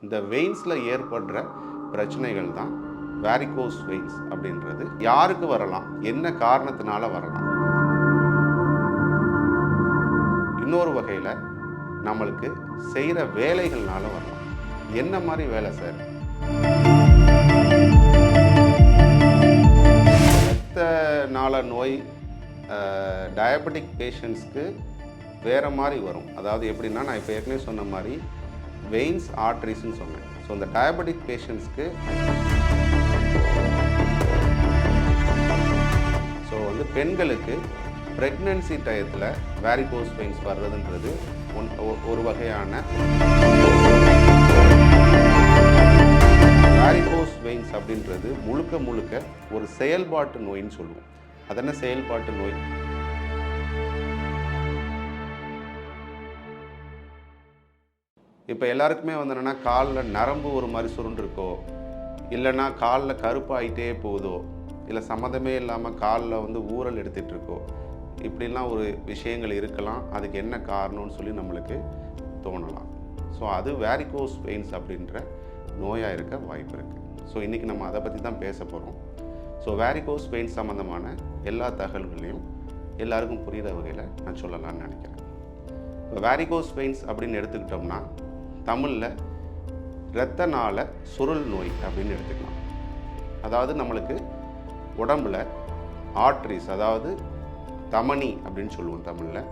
இந்த வெயின்ஸில் ஏற்படுற பிரச்சனைகள் தான் வேரிகோஸ் வெயின்ஸ் அப்படின்றது. யாருக்கு வரலாம், என்ன காரணத்தினால வரலாம்? இன்னொரு வகையில் நம்மளுக்கு செய்கிற வேலைகள்னால வரலாம். என்ன மாதிரி வேலை சார்? இரத்த நாள நோய் டயபெட்டிக் பேஷண்ட்ஸ்க்கு வேறு மாதிரி வரும். அதாவது எப்படின்னா, நான் இப்போ ஏற்கனவே சொன்ன மாதிரி வெயின்ஸ் ஆர்ட்ரிஸ்ன்னு சொன்னேன். ஸோ இந்த டயபெட்டிக் பேஷண்ட்ஸ்க்கு ஸோ வந்து பெண்களுக்கு ப்ரெக்னன்சி டயத்தில் வேரிகோஸ் வெயின்ஸ் வர்றதுன்றது ஒரு வகையான வேரிகோஸ் வெயின்ஸ் அப்படின்றது முழுக்க ஒரு செயல்பாட்டு நோயின்னு சொல்லுவோம். அது என்ன செயல்பாட்டு நோய்? இப்போ எல்லாருக்குமே வந்து என்னென்னா, காலில் நரம்பு ஒரு மாதிரி சுருண்டிருக்கோ, இல்லைன்னா காலில் கருப்பாயிட்டே போகுதோ, இல்லை சம்மந்தமே இல்லாமல் காலில் வந்து ஊறல் எடுத்துகிட்டு இருக்கோ, இப்படிலாம் ஒரு விஷயங்கள் இருக்கலாம். அதுக்கு என்ன காரணம்னு சொல்லி நம்மளுக்கு தோணலாம். ஸோ அது வேரிகோஸ் வெயின்ஸ் அப்படின்ற நோயாக இருக்க வாய்ப்பு இருக்குது. ஸோ இன்றைக்கி நம்ம அதை பற்றி தான் பேச போகிறோம். ஸோ வேரிகோஸ் வெயின்ஸ் சம்மந்தமான எல்லா தகவல்களையும் எல்லாருக்கும் புரிகிற வகையில் நான் சொல்லலாம்னு நினைக்கிறேன். இப்போ வேரிகோஸ் வெயின்ஸ் அப்படின்னு எடுத்துக்கிட்டோம்னா, தமிழில் இரத்த நாள சுருள் நோய் அப்படின்னு எடுத்துக்கலாம். அதாவது நம்மளுக்கு உடம்பில் ஆர்ட்ரிஸ், அதாவது தமனி அப்படின்னு சொல்லுவோம் தமிழில்,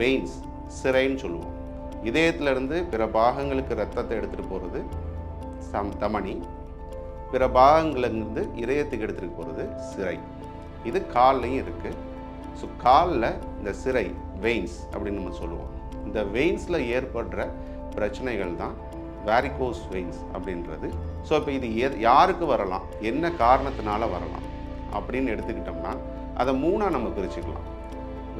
வெயின்ஸ் சிரைன்னு சொல்லுவோம். இதயத்திலிருந்து பிற பாகங்களுக்கு ரத்தத்தை எடுத்துகிட்டு போகிறது தமனி, பிற பாகங்களிலிருந்து இதயத்துக்கு எடுத்துகிட்டு போகிறது சிரை. இது கால்லையும் இருக்குது. ஸோ காலில் இந்த சிரை வெயின்ஸ் அப்படின்னு நம்ம சொல்லுவோம். இந்த வெயின்ஸில் ஏற்படுற பிரச்சனைகள் தான் வேரிகோஸ் வெயின்ஸ் அப்படின்றது. ஸோ இப்போ இது யாருக்கு வரலாம், என்ன காரணத்தினால வரலாம் அப்படின்னு எடுத்துக்கிட்டோம்னா, அதை மூணாக நம்ம பிரிச்சுக்கலாம்.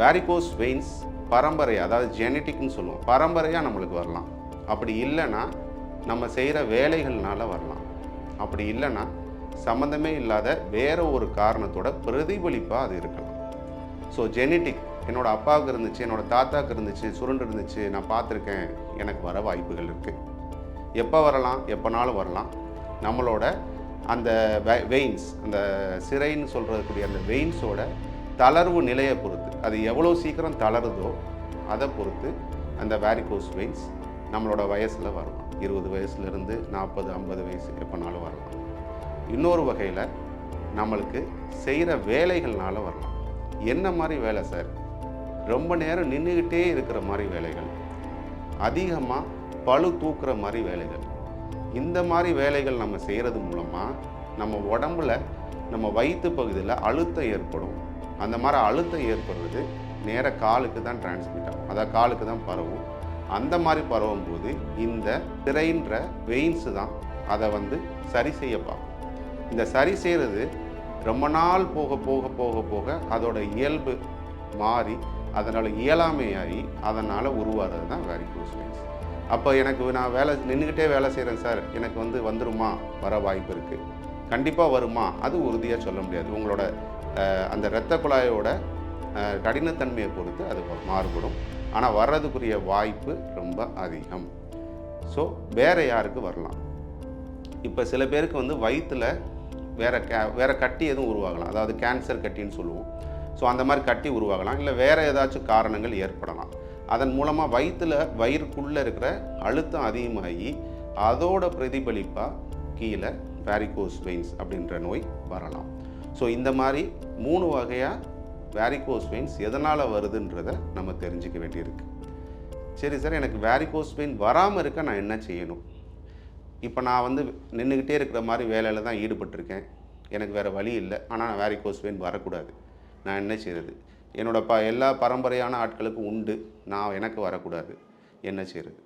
வேரிகோஸ் வெயின்ஸ் பரம்பரை, அதாவது ஜெனட்டிக்னு சொல்லுவோம், பரம்பரையாக நம்மளுக்கு வரலாம். அப்படி இல்லைன்னா நம்ம செய்கிற வேலைகள்னால வரலாம். அப்படி இல்லைன்னா சம்மந்தமே இல்லாத வேற ஒரு காரணத்தோட பிரதிபலிப்பாக அது இருக்கலாம். ஸோ ஜெனட்டிக், என்னோடய அப்பாவுக்கு இருந்துச்சு, என்னோடய தாத்தாவுக்கு இருந்துச்சு, சுருண்டு இருந்துச்சு, நான் பார்த்துருக்கேன், எனக்கு வர வாய்ப்புகள் இருக்குது. எப்போ வரலாம்? எப்போனாலும் வரலாம். நம்மளோட அந்த வெயின்ஸ், அந்த சிரைன்னு சொல்கிறக்கூடிய அந்த வெயின்ஸோட தளர்வு நிலையை பொறுத்து, அது எவ்வளோ சீக்கிரம் தளருதோ அதை பொறுத்து அந்த வேரிகோஸ் வெயின்ஸ் நம்மளோட வயசில் வரலாம். 20 வயசுலேருந்து 40, 50 வயசு எப்போனாலும் வரலாம். இன்னொரு வகையில் நம்மளுக்கு செய்கிற வேலைகள்னால வரலாம். என்ன மாதிரி வேலை சார்? ரொம்ப நேரம் நின்றுக்கிட்டே இருக்கிற மாதிரி வேலைகள், அதிகமாக பளு தூக்குற மாதிரி வேலைகள். இந்த மாதிரி வேலைகள் நம்ம செய்கிறது மூலமாக நம்ம உடம்புல, நம்ம வயிற்று பகுதியில் அழுத்தம் ஏற்படும். அந்த மாதிரி அழுத்தம் ஏற்படுறது நேர காலுக்கு தான் டிரான்ஸ்மிட் ஆகும், அதாவது காலுக்கு தான் பரவும். அந்த மாதிரி பரவும் போது இந்த திரைன்ற வெயின்ஸு தான் அதை வந்து சரி செய்ய பார்க்கும். இந்த சரி செய்கிறது ரொம்ப நாள் போக போக போக போக அதோட இயல்பு மாறி, அதனால் இயலாமையாகி, அதனால் உருவாகிறது தான் வேரிகோஸ் வெயின்ஸ். அப்போ எனக்கு நான் நின்றுக்கிட்டே வேலை செய்கிறேன் சார், எனக்கு வந்து வந்துருமா? வர வாய்ப்பு இருக்குது. கண்டிப்பாக வருமா? அது உறுதியாக சொல்ல முடியாது. உங்களோட அந்த இரத்த குழாயோட கடினத்தன்மையை பொறுத்து அது மாறுபடும். ஆனால் வர்றதுக்குரிய வாய்ப்பு ரொம்ப அதிகம். ஸோ வேறு யாருக்கு வரலாம்? இப்போ சில பேருக்கு வந்து வயிற்றில் வேறு கட்டி எதுவும் உருவாகலாம், அதாவது கேன்சர் கட்டின்னு சொல்லுவோம். ஸோ அந்த மாதிரி கட்டி உருவாகலாம், இல்லை வேறு ஏதாச்சும் காரணங்கள் ஏற்படலாம். அதன் மூலமாக வயிறுக்குள்ளே இருக்கிற அழுத்தம் அதிகமாகி அதோட பிரதிபலிப்பாக கீழே வேரிகோஸ் வெயின்ஸ் அப்படின்ற நோய் வரலாம். ஸோ இந்த மாதிரி 3 வகையாக வேரிகோஸ் வெயின்ஸ் எதனால் வருதுன்றதை நம்ம தெரிஞ்சுக்க வேண்டியிருக்கு. சரி சார், எனக்கு வேரிகோஸ் வெயின் வராமல் இருக்க நான் என்ன செய்யணும்? இப்போ நான் வந்து நின்றுக்கிட்டே இருக்கிற மாதிரி வேலையில் தான் ஈடுபட்டிருக்கேன், எனக்கு வேறு வழி இல்லை, ஆனால் நான் வேரிகோஸ் வெயின் வரக்கூடாது, நான் என்ன செய்கிறது? எல்லா பரம்பரையான ஆட்களுக்கும் உண்டு, எனக்கு வரக்கூடாது, என்ன செய்கிறது?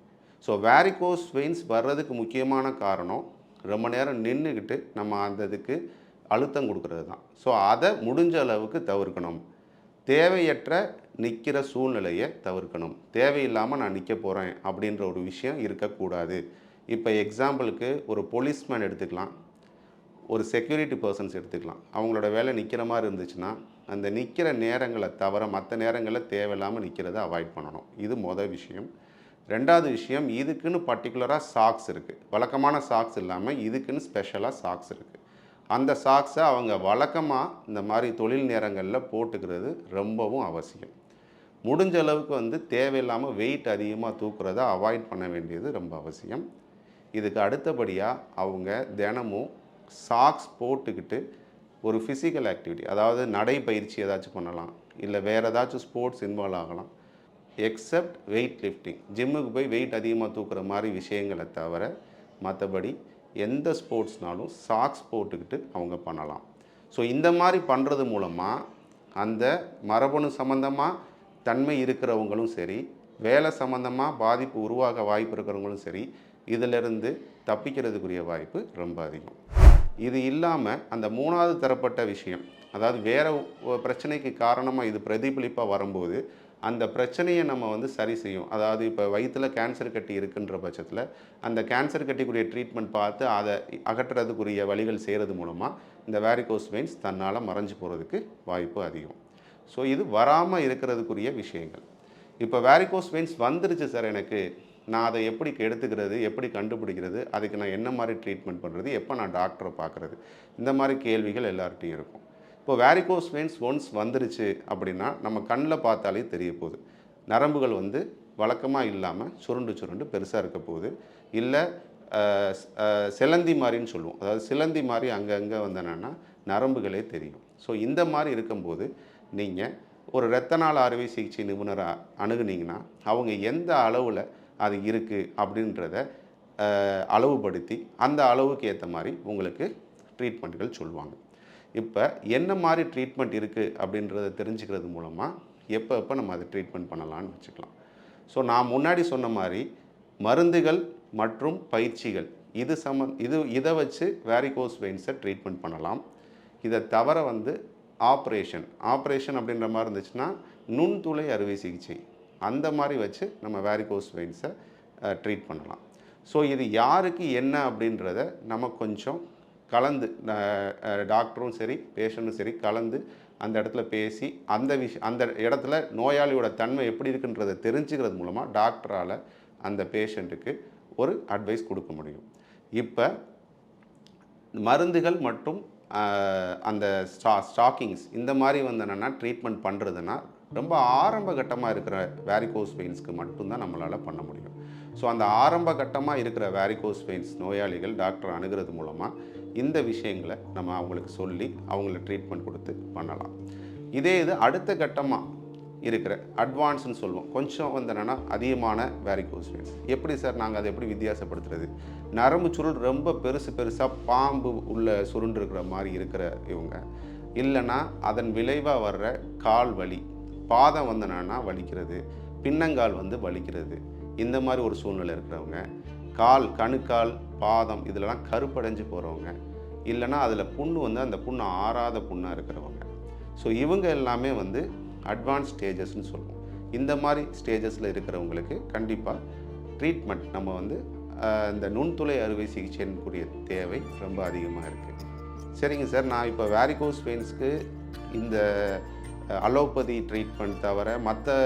ஸோ வேரிகோஸ் வெயின்ஸ் வர்றதுக்கு முக்கியமான காரணம் ரொம்ப நேரம் நின்றுக்கிட்டு நம்ம அந்த இதுக்கு அழுத்தம் கொடுக்கறது தான். ஸோ அதை முடிஞ்ச அளவுக்கு தவிர்க்கணும். தேவையற்ற நிற்கிற சூழ்நிலையை தவிர்க்கணும். தேவையில்லாமல் நான் நிற்க போகிறேன் அப்படின்ற ஒரு விஷயம் இருக்கக்கூடாது. இப்போ எக்ஸாம்பிளுக்கு ஒரு போலீஸ்மேன் எடுத்துக்கலாம், ஒரு செக்யூரிட்டி பர்சன்ஸ் எடுத்துக்கலாம். அவங்களோட வேலை நிற்கிற மாதிரி இருந்துச்சுன்னா அந்த நிற்கிற நேரங்களை தவிர மற்ற நேரங்களில் தேவையில்லாமல் நிற்கிறத அவாய்ட் பண்ணணும். இது மொதல் விஷயம். 2வது விஷயம், இதுக்குன்னு பர்டிகுலராக சாக்ஸ் இருக்குது. வழக்கமான சாக்ஸ் இல்லாமல் இதுக்குன்னு ஸ்பெஷலாக சாக்ஸ் இருக்குது. அந்த சாக்ஸை அவங்க வழக்கமாக இந்த மாதிரி தொழில் நேரங்களில் போட்டுக்கிறது ரொம்பவும் அவசியம். முடிஞ்ச அளவுக்கு வந்து தேவையில்லாமல் வெயிட் அதிகமாக தூக்குறத அவாய்ட் பண்ண வேண்டியது ரொம்ப அவசியம். இதுக்கு அடுத்தபடியாக அவங்க தினமும் சாக்ஸ் போட்டுக்கிட்டு ஒரு ஃபிசிக்கல் ஆக்டிவிட்டி, அதாவது நடைப்பயிற்சி ஏதாச்சும் பண்ணலாம், இல்லை வேறு ஏதாச்சும் ஸ்போர்ட்ஸ் இன்வால்வ் ஆகலாம். எக்ஸப்ட் வெயிட் லிஃப்டிங், ஜிம்முக்கு போய் வெயிட் அதிகமாக தூக்குற மாதிரி விஷயங்களை தவிர மற்றபடி எந்த ஸ்போர்ட்ஸ்னாலும் சாக்ஸ் போட்டுக்கிட்டு அவங்க பண்ணலாம். ஸோ இந்த மாதிரி பண்ணுறது மூலமாக அந்த மரபணு சம்மந்தமாக தன்மை இருக்கிறவங்களும் சரி, வேலை சம்மந்தமாக பாதிப்பு உருவாக வாய்ப்பு இருக்கிறவங்களும் சரி, இதிலிருந்து தப்பிக்கிறதுக்குரிய வாய்ப்பு ரொம்ப அதிகம். இது இல்லாமல் அந்த 3வது தரப்பட்ட விஷயம், அதாவது வேறு பிரச்சனைக்கு காரணமாக இது பிரதிபலிப்பாக வரும்போது அந்த பிரச்சனையை நம்ம வந்து சரி செய்யும். அதாவது இப்போ வயிற்றில் கேன்சர் கட்டி இருக்குன்ற பட்சத்தில் அந்த கேன்சர் கட்டிக்குரிய ட்ரீட்மெண்ட் பார்த்து அதை அகற்றுறதுக்குரிய வழிகள் செய்கிறது மூலமாக இந்த வேரிகோஸ் வெயின்ஸ் தன்னால் மறைஞ்சு போகிறதுக்கு வாய்ப்பு அதிகம். ஸோ இது வராமல் இருக்கிறதுக்குரிய விஷயங்கள். இப்போ வேரிகோஸ் வெயின்ஸ் வந்துருச்சு சார் எனக்கு, நான் அதை எப்படி எடுத்துக்கிறது, எப்படி கண்டுபிடிக்கிறது, அதுக்கு நான் என்ன மாதிரி ட்ரீட்மெண்ட் பண்ணுறது, எப்போ நான் டாக்டரை பார்க்குறது, இந்த மாதிரி கேள்விகள் எல்லார்ட்டையும் இருக்கும். இப்போ வேரிகோஸ் வெயின்ஸ் ஒன்ஸ் வந்துருச்சு அப்படின்னா நம்ம கண்ணில் பார்த்தாலே தெரிய போகுது. நரம்புகள் வந்து வழக்கமாக இல்லாமல் சுருண்டு சுருண்டு பெருசாக இருக்க போகுது. இல்லை சிலந்தி மாதிரின்னு சொல்லுவோம், அதாவது சிலந்தி மாதிரி அங்கங்கே வந்தேன்னா நரம்புகளே தெரியும். ஸோ இந்த மாதிரி இருக்கும்போது நீங்கள் ஒரு இரத்த நாள அறுவை சிகிச்சை நிபுணரை அணுகுனீங்கன்னா அவங்க எந்த அளவில் அது இருக்குது அப்படின்றத அளவுபடுத்தி அந்த அளவுக்கு ஏற்ற மாதிரி உங்களுக்கு ட்ரீட்மெண்ட்கள் சொல்லுவாங்க. இப்போ என்ன மாதிரி ட்ரீட்மெண்ட் இருக்குது அப்படின்றத தெரிஞ்சுக்கிறது மூலமாக எப்போ நம்ம அதை ட்ரீட்மெண்ட் பண்ணலான்னு வச்சுக்கலாம். ஸோ நான் முன்னாடி சொன்ன மாதிரி மருந்துகள் மற்றும் பயிற்சிகள் இதை வச்சு வேரிகோஸ் வெயின்ஸை ட்ரீட்மெண்ட் பண்ணலாம். இதை தவிர வந்து ஆப்ரேஷன் அப்படின்ற மாதிரி இருந்துச்சுன்னா நுண்துளை அறுவை சிகிச்சை அந்த மாதிரி வச்சு நம்ம வேரிகோஸ் வெயின்ஸை ட்ரீட் பண்ணலாம். ஸோ இது யாருக்கு என்ன அப்படின்றத நம்ம கொஞ்சம் கலந்து டாக்டரும் சரி பேஷண்ட்டும் சரி கலந்து அந்த இடத்துல பேசி அந்த இடத்துல நோயாளியோட தன்மை எப்படி இருக்குன்றதை தெரிஞ்சுக்கிறது மூலமாக டாக்டரால் அந்த பேஷண்ட்டுக்கு ஒரு அட்வைஸ் கொடுக்க முடியும். இப்போ மருந்துகள் மற்றும் அந்த ஸ்டாக்கிங்ஸ் இந்த மாதிரி வந்து என்னென்னா ட்ரீட்மெண்ட் பண்ணுறதுன்னா ரொம்ப ஆரம்ப கட்டமாக இருக்கிற வேரிகோஸ் வெயின்ஸ்க்கு மட்டும்தான் நம்மளால் பண்ண முடியும். ஸோ அந்த ஆரம்ப கட்டமாக இருக்கிற வேரிகோஸ் வெயின்ஸ் நோயாளிகள் டாக்டர் அணுகிறது மூலமாக இந்த விஷயங்களை நம்ம அவங்களுக்கு சொல்லி அவங்களுக்கு ட்ரீட்மெண்ட் கொடுத்து பண்ணலாம். இதே இது அடுத்த கட்டமாக இருக்கிற அட்வான்ஸ்னு சொல்லுவோம், கொஞ்சம் வந்து என்னென்னா அதிகமான வேரிகோஸ் வெயின்ஸ். எப்படி சார் நாங்கள் அதை எப்படி வித்தியாசப்படுத்துறது? நரம்பு சுருள் ரொம்ப பெருசாக பாம்பு உள்ள சுருண்டு இருக்கிற மாதிரி இருக்கிற இவங்க, இல்லைன்னா அதன் விளைவாக வர்ற கால் வலி, பாதம் வந்து என்னென்னா வலிக்கிறது, பின்னங்கால் வந்து வலிக்கிறது, இந்த மாதிரி ஒரு சூழ்நிலை இருக்கிறவங்க, கணுக்கால் பாதம் இதிலலாம் கருப்படைஞ்சு போகிறவங்க, இல்லைன்னா அதில் புண்ணு வந்து அந்த புண்ணு ஆறாத புண்ணாக இருக்கிறவங்க. ஸோ இவங்க எல்லாமே வந்து அட்வான்ஸ் ஸ்டேஜஸ்ன்னு சொல்லுவோம். இந்த மாதிரி ஸ்டேஜஸில் இருக்கிறவங்களுக்கு கண்டிப்பாக ட்ரீட்மெண்ட் நம்ம வந்து இந்த நுண்துளை அறுவை சிகிச்சைக்குரிய தேவை ரொம்ப அதிகமாக இருக்குது. சரிங்க சார், நான் இப்போ வேரிகோஸ் வெயின்ஸ்க்கு இந்த அலோபதி ட்ரீட்மெண்ட் தவிர மற்ற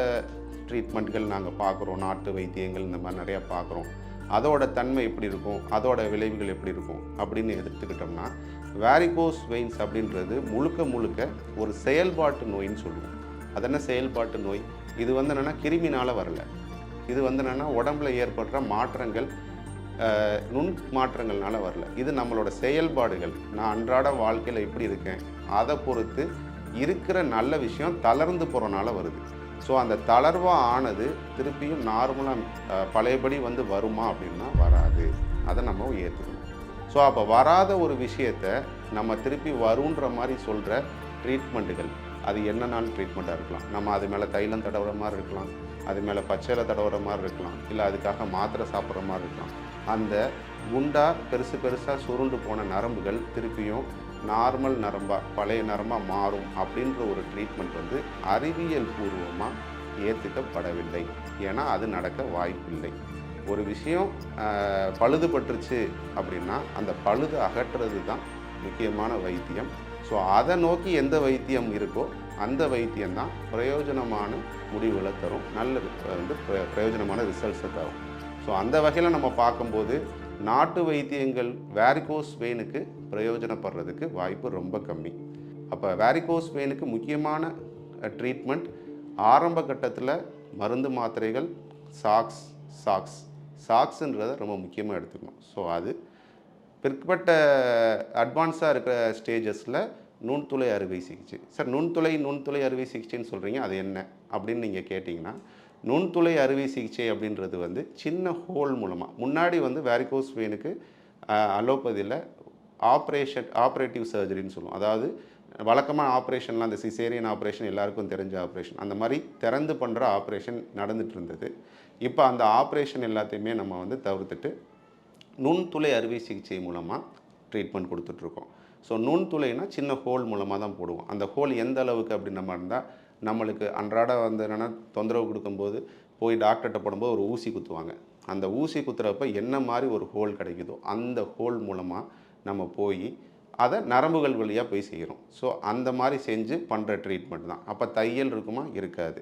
ட்ரீட்மெண்ட்கள் நாங்கள் பார்க்குறோம், நாட்டு வைத்தியங்கள் இந்த மாதிரி நிறையா பார்க்குறோம், அதோட தன்மை எப்படி இருக்கும், அதோட விளைவுகள் எப்படி இருக்கும் அப்படின்னு எடுத்துக்கிட்டோம்னா வேரிகோஸ் வெயின்ஸ் அப்படின்றது முழுக்க ஒரு செயல்பாட்டு நோயின்னு சொல்லுவோம். அது என்ன செயல்பாட்டு நோய்? இது வந்து என்னென்னா கிருமினால் வரல, இது வந்து என்னென்னா உடம்புல ஏற்படுற மாற்றங்கள், நுண் மாற்றங்கள்னால வரல. இது நம்மளோட செயல்பாடுகள், நான் அன்றாட வாழ்க்கையில் எப்படி இருக்கேன் அதை பொறுத்து இருக்கிற நல்ல விஷயம் தளர்ந்து போகிறனால வருது. ஸோ அந்த தளர்வாக ஆனது திருப்பியும் நார்மலாக பழையபடி வந்து வருமா அப்படின்னா வராது. அதை நம்ம ஏற்றுக்கணும். ஸோ அப்போ வராத ஒரு விஷயத்தை நம்ம திருப்பி வருன்ற மாதிரி சொல்கிற ட்ரீட்மெண்ட்டுகள் அது என்னென்னாலும் ட்ரீட்மெண்ட்டாக இருக்கலாம். நம்ம அது மேலே தைலம் தடவுற மாதிரி இருக்கலாம், அது மேலே பச்சையில் தடவுற மாதிரி இருக்கலாம், இல்லை அதுக்காக மாத்திரை சாப்பிட்ற மாதிரி இருக்கலாம். அந்த குண்டாக பெருசாக சுருண்டு போன நரம்புகள் திருப்பியும் நார்மல் நரம்பாக பழைய நரம்பாக மாறும் அப்படின்ற ஒரு ட்ரீட்மெண்ட் வந்து அறிவியல் பூர்வமாக ஏற்றுக்கப்படவில்லை. ஏன்னா அது நடக்க வாய்ப்பில்லை. ஒரு விஷயம் பழுதுபட்டுருச்சு அப்படின்னா அந்த பழுது அகற்றுறது தான் முக்கியமான வைத்தியம். ஸோ அதை நோக்கி எந்த வைத்தியம் இருக்கோ அந்த வைத்தியம் தான் பிரயோஜனமான முடிவுகளை தரும், நல்ல பிரயோஜனமான ரிசல்ட்ஸை தரும். ஸோ அந்த வகையில் நம்ம பார்க்கும்போது நாட்டு வைத்தியங்கள் வேரிகோஸ் வெயினுக்கு பிரயோஜனப்படுறதுக்கு வாய்ப்பு ரொம்ப கம்மி. அப்போ வேரிகோஸ் வெயினுக்கு முக்கியமான ட்ரீட்மெண்ட் ஆரம்ப கட்டத்தில் மருந்து மாத்திரைகள், சாக்ஸுன்றதை ரொம்ப முக்கியமாக எடுத்துக்கணும். ஸோ அது பிற்பட்ட அட்வான்ஸாக இருக்கிற ஸ்டேஜஸில் நுண்துளை அறுவை சிகிச்சை. சார் நுண்துளை அறுவை சிகிச்சைன்னு சொல்கிறீங்க, அது என்ன அப்படின்னு நீங்கள் கேட்டிங்கன்னா, நுண்துளை அறுவை சிகிச்சை அப்படின்றது சின்ன ஹோல் மூலமாக, முன்னாடி வேரிகோஸ் வெயினுக்கு அலோபதியில் ஆப்ரேட்டிவ் சர்ஜரின்னு சொல்லுவோம். அதாவது வழக்கமான ஆப்ரேஷன்லாம் அந்த சிசேரியன் ஆப்ரேஷன் எல்லாருக்கும் தெரிஞ்ச ஆப்ரேஷன், அந்த மாதிரி திறந்து பண்ணுற ஆப்ரேஷன் நடந்துட்டு இருந்தது. இப்போ அந்த ஆப்ரேஷன் எல்லாத்தையுமே நம்ம தவிர்த்துட்டு நுண்துளை அறுவை சிகிச்சை மூலமாக ட்ரீட்மெண்ட் கொடுத்துட்ருக்கோம். ஸோ நுண்துளைனா சின்ன ஹோல் மூலமாக தான் போடுவோம். அந்த ஹோல் எந்த அளவுக்கு அப்படின்னு நம்ம இருந்தால், நம்மளுக்கு அன்றாட என்னென்னா தொந்தரவு கொடுக்கும்போது போய் டாக்டர்கிட்ட போடும்போது ஒரு ஊசி குத்துவாங்க. அந்த ஊசி குத்துறப்ப என்ன மாதிரி ஒரு ஹோல் கிடைக்குதோ அந்த ஹோல் மூலமாக நம்ம போய் அதை நரம்புகள் வழியாக போய் செய்கிறோம். ஸோ அந்த மாதிரி செஞ்சு பண்ணுற ட்ரீட்மெண்ட் தான். அப்போ தையல் இருக்குமா? இருக்காது.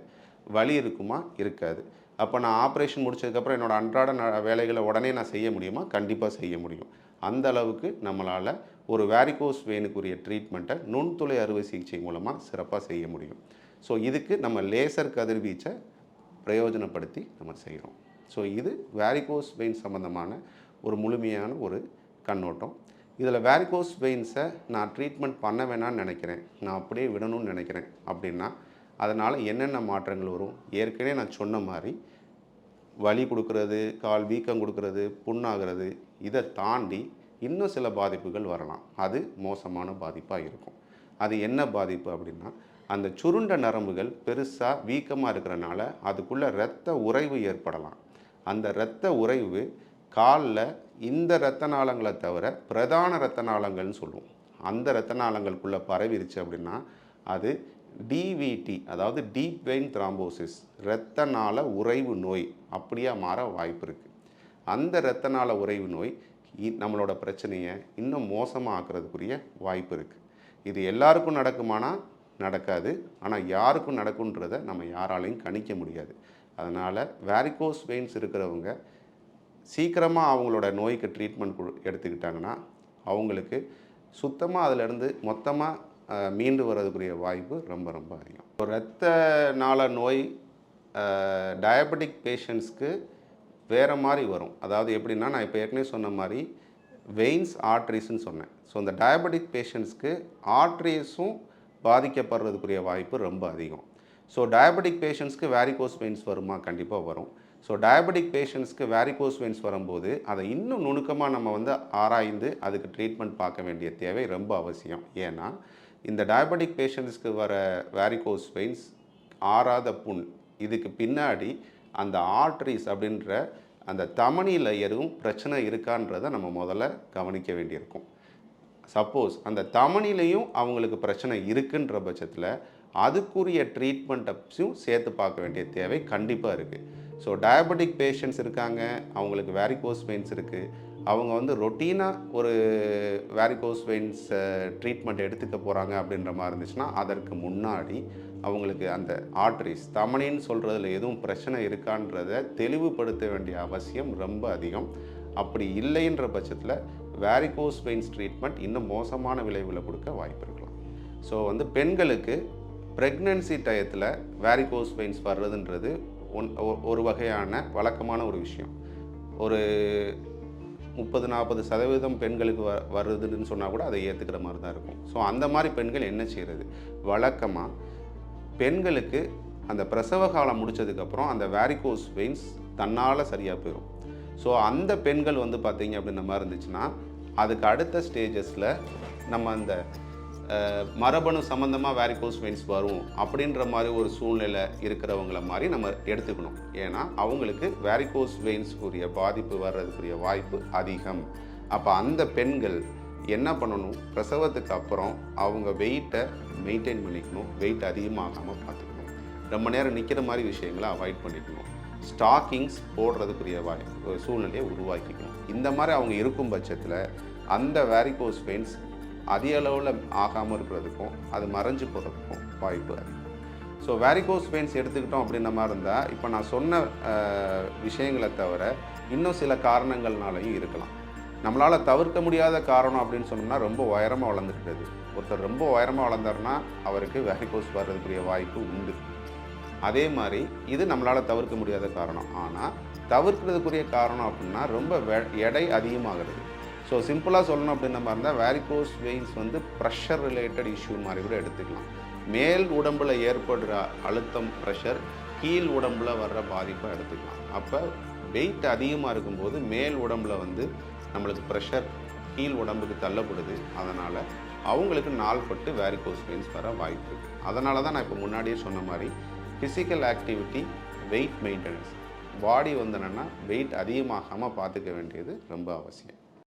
வலி இருக்குமா? இருக்காது. அப்போ நான் ஆப்ரேஷன் முடிச்சதுக்கப்புறம் என்னோடய அன்றாட வேலைகளை உடனே நான் செய்ய முடியுமா? கண்டிப்பாக செய்ய முடியும். அந்த அளவுக்கு நம்மளால் ஒரு வேரிகோஸ் வெயினுக்குரிய ட்ரீட்மெண்ட்டை நுண்துளை அறுவை சிகிச்சை மூலமாக சிறப்பாக செய்ய முடியும். ஸோ இதுக்கு நம்ம லேசர் கதிர்வீச்சை பிரயோஜனப்படுத்தி நம்ம செய்கிறோம். ஸோ இது வேரிகோஸ் வெயின் சம்மந்தமான ஒரு முழுமையான ஒரு கண்ணோட்டம். இதில் வேரிகோஸ் வெயின்ஸை நான் ட்ரீட்மெண்ட் பண்ண வேணான்னு நினைக்கிறேன், நான் அப்படியே விடணும்னு நினைக்கிறேன் அப்படின்னா அதனால் என்னென்ன மாற்றங்கள் வரும்? ஏற்கனவே நான் சொன்ன மாதிரி வலி கொடுக்கறது, கால் வீக்கம் கொடுக்கறது, புண்ணாகிறது, இதை தாண்டி இன்னும் சில பாதிப்புகள் வரலாம். அது மோசமான பாதிப்பாக இருக்கும். அது என்ன பாதிப்பு அப்படின்னா, அந்த சுருண்ட நரம்புகள் பெருசாக வீக்கமாக இருக்கிறனால அதுக்குள்ளே இரத்த உறைவு ஏற்படலாம். அந்த இரத்த உறைவு காலில் இந்த இரத்த நாளங்களை தவிர பிரதான இரத்த நாளங்கள்னு சொல்லுவோம், அந்த இரத்த நாளங்களுக்குள்ளே பரவிருச்சு அப்படின்னா அது டிவிடி, அதாவது டீப் வெயின் த்ராம்போசிஸ், இரத்த நாள உறைவு நோய் அப்படியே மாற வாய்ப்பு இருக்குது. அந்த இரத்த நாள உறைவு நோய் நம்மளோட பிரச்சனையை இன்னும் மோசமாக ஆக்கிறதுக்குரிய வாய்ப்பு இருக்குது. இது எல்லாருக்கும் நடக்குமானா நடக்காது, ஆனால் யாருக்கும் நடக்குன்றதை நம்ம யாராலையும் கணிக்க முடியாது. அதனால் வேரிகோஸ் வெயின்ஸ் இருக்கிறவங்க சீக்கிரமாக அவங்களோட நோய்க்கு ட்ரீட்மெண்ட் எடுத்துக்கிட்டாங்கன்னா அவங்களுக்கு சுத்தமாக அதிலேருந்து மொத்தமாக மீண்டு வர்றதுக்குரிய வாய்ப்பு ரொம்ப ரொம்ப அதிகம். இரத்த நாள நோய் டயபெட்டிக் பேஷண்ட்ஸ்க்கு வேறு மாதிரி வரும். அதாவது எப்படின்னா, நான் இப்போ ஏற்கனவே சொன்ன மாதிரி வெயின்ஸ் ஆர்ட்ரிஸ்ன்னு சொன்னேன். ஸோ இந்த டயபெட்டிக் பேஷண்ட்ஸ்க்கு ஆர்ட்ரிஸும் பாதிக்கப்படுறதுக்குரிய வாய்ப்பு ரொம்ப அதிகம். ஸோ டயபெட்டிக் பேஷண்ட்ஸ்க்கு வேரிகோஸ் வெயின்ஸ் வருமா? கண்டிப்பாக வரும். ஸோ டயபெட்டிக் பேஷண்ட்ஸ்க்கு வேரிகோஸ் வெயின்ஸ் வரும்போது அதை இன்னும் நுணுக்கமாக நம்ம ஆராய்ந்து அதுக்கு ட்ரீட்மெண்ட் பார்க்க வேண்டிய தேவை ரொம்ப அவசியம். ஏன்னா இந்த டயபெட்டிக் பேஷண்ட்ஸ்க்கு வர வேரிகோஸ் வெயின்ஸ் ஆறாத புண், இதுக்கு பின்னாடி அந்த ஆர்ட்ரிஸ் அப்படின்ற அந்த தமனியில் எதுவும் பிரச்சனை இருக்கான்றதை நம்ம முதல்ல கவனிக்க வேண்டியிருக்கும். சப்போஸ் அந்த தமனிலையும் அவங்களுக்கு பிரச்சனை இருக்குன்ற பட்சத்தில் அதுக்குரிய ட்ரீட்மெண்ட்டையும் சேர்த்து பார்க்க வேண்டிய தேவை கண்டிப்பாக இருக்குது. ஸோ டயபெட்டிக் பேஷண்ட்ஸ் இருக்காங்க, அவங்களுக்கு வேரிகோஸ் வெயின்ஸ் இருக்குது, அவங்க ரொட்டீனாக ஒரு வேரிகோஸ் வெயின்ஸ் ட்ரீட்மெண்ட் எடுத்துக்க போகிறாங்க அப்படின்ற மாதிரி இருந்துச்சுன்னா அதற்கு முன்னாடி அவங்களுக்கு அந்த ஆர்ட்ரிஸ் தமனின்னு சொல்கிறதுல எதுவும் பிரச்சனை இருக்கான்றதை தெளிவுபடுத்த வேண்டிய அவசியம் ரொம்ப அதிகம். அப்படி இல்லைன்ற பட்சத்தில் வேரிகோஸ் வெயின்ஸ் ட்ரீட்மெண்ட் இன்னும் மோசமான விளைவுகளை கொடுக்க வாய்ப்பு இருக்கலாம். ஸோ பெண்களுக்கு ப்ரெக்னன்சி டயத்தில் வேரிகோஸ் வெயின்ஸ் வர்றதுன்றது ஒரு வகையான வழக்கமான ஒரு விஷயம். ஒரு 30-40% பெண்களுக்கு வருதுன்னு சொன்னால் கூட அதை ஏற்றுக்கிற மாதிரி தான் இருக்கும். ஸோ அந்த மாதிரி பெண்கள் என்ன செய்கிறது? வழக்கமாக பெண்களுக்கு அந்த பிரசவ காலம் முடித்ததுக்கப்புறம் அந்த வேரிகோஸ் வெயின்ஸ் தன்னால் சரியாக போயிடும். ஸோ அந்த பெண்கள் பார்த்திங்க அப்படின்ற மாதிரி இருந்துச்சுன்னா அதுக்கு அடுத்த ஸ்டேஜஸில் நம்ம அந்த மரபணு சம்மந்தமாக வேரிகோஸ் வெயின்ஸ் வரும் அப்படின்ற மாதிரி ஒரு சூழ்நிலை இருக்கிறவங்கள மாதிரி நம்ம எடுத்துக்கணும். ஏன்னா அவங்களுக்கு வேரிகோஸ் வெயின்ஸுக்குரிய பாதிப்பு வர்றதுக்குரிய வாய்ப்பு அதிகம். அப்போ அந்த பெண்கள் என்ன பண்ணணும்? பிரசவத்துக்கு அப்புறம் அவங்க வெயிட்டை மெயின்டைன் பண்ணிக்கணும், வெயிட் அதிகமாகாமல் பார்த்துக்கணும், ரொம்ப நேரம் நிற்கிற மாதிரி விஷயங்களை அவாய்ட் பண்ணிக்கணும், ஸ்டாக்கிங்ஸ் போடுறதுக்குரிய சூழ்நிலையை உருவாக்கிக்கணும். இந்த மாதிரி அவங்க இருக்கும் பட்சத்தில் அந்த வேரிகோஸ் வெயின்ஸ் அதிக அளவில் ஆகாமல் இருக்கிறதுக்கும் அது மறைஞ்சு போகிறதுக்கும் வாய்ப்பு அதிகம். ஸோ வேரிகோஸ் வெயின்ஸ் எடுத்துக்கிட்டோம் அப்படின்ற மாதிரி இருந்தால் இப்போ நான் சொன்ன விஷயங்களை தவிர இன்னும் சில காரணங்கள்னாலையும் இருக்கலாம். நம்மளால் தவிர்க்க முடியாத காரணம் அப்படின்னு சொன்னோம்னா ரொம்ப உயரமாக வளர்ந்துருக்குது. ஒருத்தர் ரொம்ப உயரமாக வளர்ந்தாருன்னா அவருக்கு வேரிகோஸ் வர்றதுக்குரிய வாய்ப்பு உண்டு. அதே மாதிரி இது நம்மளால் தவிர்க்க முடியாத காரணம். ஆனால் தவிர்க்கிறதுக்குரிய காரணம் அப்படின்னா ரொம்ப எடை அதிகமாகிறது. ஸோ சிம்பிளாக சொல்லணும் அப்படின்ற மாதிரி இருந்தால் வேரிகோஸ் வெயின்ஸ் வந்து ப்ரெஷர் ரிலேட்டட் இஷ்யூ மாதிரி கூட எடுத்துக்கலாம். மேல் உடம்பில் ஏற்படுற அழுத்தம் ப்ரெஷர் கீழ் உடம்பில் வர்ற பாதிப்பை எடுத்துக்கலாம். அப்போ வெயிட் அதிகமாக இருக்கும்போது மேல் உடம்பில் வந்து நம்மளுக்கு ப்ரெஷர் கீழ் உடம்புக்கு தள்ளப்படுது. அதனால் அவங்களுக்கு நாள்பட்டு வேரிகோஸ் வெயின்ஸ் வர வாய்ப்பு இருக்குது. அதனால தான் நான் இப்போ முன்னாடியே சொன்ன மாதிரி ஃபிசிக்கல் ஆக்டிவிட்டி, வெயிட் மெயின்டெனன்ஸ், பாடி வந்து என்னென்னா வெயிட் அதிகமாகாமல் பார்த்துக்க வேண்டியது ரொம்ப அவசியம்.